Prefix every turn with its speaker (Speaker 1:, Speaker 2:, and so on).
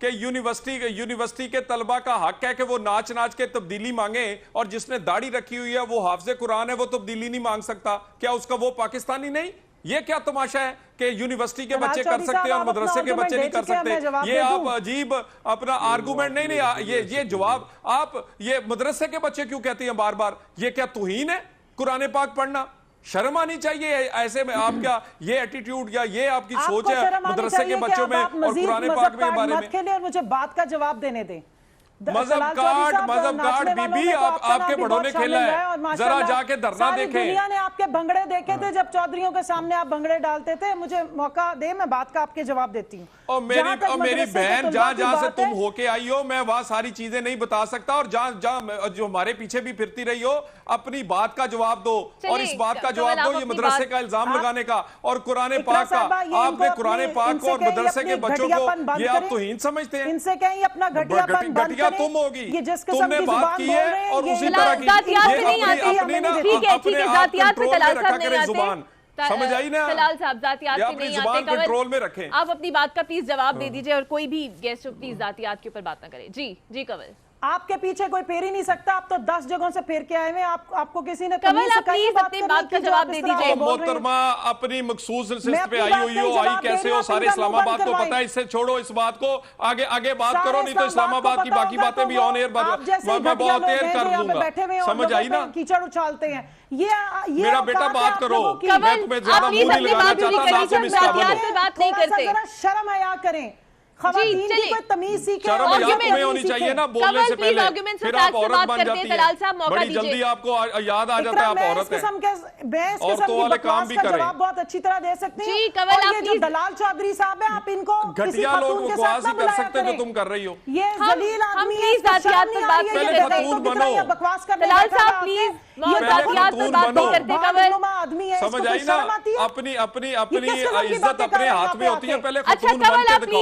Speaker 1: کہ یونیورسٹی کے طلبہ کا حق ہے کہ وہ ناچ ناچ کے تبدیلی مانگیں اور جس نے داڑھی رکھی ہوئی ہے وہ حافظ قرآن ہے وہ تبدیلی نہیں مانگ سکتا؟ کیا اس کا وہ پاکستانی نہیں؟ یہ کیا تماشا ہے کہ یونیورسٹی کے بچے کر سکتے ہیں اور مدرسے کے بچے نہیں کر سکتے؟ یہ آپ عجیب اپنا آرگومنٹ نہیں یہ جواب آپ یہ مدرسے کے بچے کیوں کہتے ہیں بار بار؟ یہ کیا توہین ہے قرآن پاک پڑھنا؟ شرم آنی چاہیے ایسے میں آپ کیا یہ ایٹیٹیوڈ یا یہ آپ کی سوچ ہے مدرسے کے بچوں میں اور قرآن پاک میں بارے میں؟
Speaker 2: اور مجھے بات کا جواب دینے دیں۔
Speaker 1: مذہب کارڈ بی بی آپ کے بڑوں نے کھیلا ہے، ذرا جا کے دھرنا دیکھیں۔
Speaker 2: ساری دنیا نے آپ کے بھنگڑے دیکھے تھے جب چودھریوں کے سامنے آپ بھنگڑے ڈالتے تھے۔ مجھے موقع دے میں بات کا آپ کے جواب دیتی ہوں۔
Speaker 1: اور میری بہن جہاں سے تم ہو کے آئی ہو میں وہاں ساری چیزیں نہیں بتا سکتا، اور جہاں جو ہمارے پیچھے بھی پھرتی رہی ہو اپنی بات کا جواب دو، اور اس بات کا جواب دو یہ مدرسے کا الزام لگانے کا اور قرآن پاک کا۔ آپ نے قرآن پاک کو اور مدرسے کے بچوں کو یہ آپ توہین سمجھتے ہیں؟
Speaker 2: ان سے کہیں اپنا گھٹیا پن بند کریں۔
Speaker 1: تم ہوگی،
Speaker 2: جس
Speaker 1: تم
Speaker 2: قسم
Speaker 1: نے
Speaker 2: کی
Speaker 1: بات
Speaker 2: زبان
Speaker 1: کی
Speaker 2: بول
Speaker 1: ہے
Speaker 2: رہے ہیں
Speaker 1: اور
Speaker 2: یہ
Speaker 1: اسی طرح کی
Speaker 3: ذاتیات پہ نہیں آتے۔ ٹھیک ہے ذاتیات پہ تلال صاحب نہیں آتے۔
Speaker 1: سمجھ آئی نا؟
Speaker 3: تلال صاحب ذاتیات پہ نہیں آتے۔
Speaker 1: زبان کنٹرول میں رکھیں۔
Speaker 3: آپ اپنی بات کا پلیز جواب دے دیجئے اور کوئی بھی گیسٹ پلیز ذاتیات کے اوپر بات نہ کرے۔ جی کنول،
Speaker 2: آپ کے پیچھے کوئی پھیر ہی نہیں سکتا، آپ تو 10 جگہوں سے پھیر کے آئے ہوئے، آپ کو کسی نے
Speaker 3: کنول آپ پلیز اپنی بات کا جواب دے دیجئے۔
Speaker 1: محترمہ اپنی مخصوص نشست پہ آئی ہوئی ہو، آئی کیسے ہو، سارے اسلام آباد کو پتہ ہے، اس سے چھوڑو اس بات کو، آگے بات کرو، نہیں تو اسلام آباد کی باقی باتیں بھی آن ایئر میں بہت ایئر کر دوں گا۔ سمجھ آئی نا؟
Speaker 2: کیچڑ اچھالتے ہیں۔
Speaker 1: میرا بیٹا بات کرو، میں تمہیں زیادہ منہ نہیں لگانا چاہتا، نہ تم اس قابل ہو۔
Speaker 2: شرم حیا کریں، خواتین کی کوئی تمیز سیکھیں۔
Speaker 1: شرم حیا تمہیں ہونی چاہیے نا بولنے سے پہلے، پھر آپ عورت بن جاتی ہیں، بڑی جلدی آپ کو یاد آ جاتا ہے آپ عورت ہیں، عورتوں والے کام بھی کریں۔
Speaker 2: جواب بہت اچھی طرح دے سکتے ہیں، اور یہ جو دلال چودھری صاحب ہیں آپ ان کو کسی خاتون کے ساتھ نہ بلایا کریں۔
Speaker 1: جو تم کر رہی ہو
Speaker 2: یہ ذلیل آدمی ہے،
Speaker 3: پلیز ذاتیات پر بات
Speaker 1: پہلے خاتون بنو۔
Speaker 3: دلال صاحب پلیز ذاتیات پر بات نہیں کرتے کنول۔
Speaker 1: سمجھ آئی نا؟ اپنی عزت اپنے ہاتھ میں ہوتی ہے، پہلے خاتون بن کے دکھاؤ۔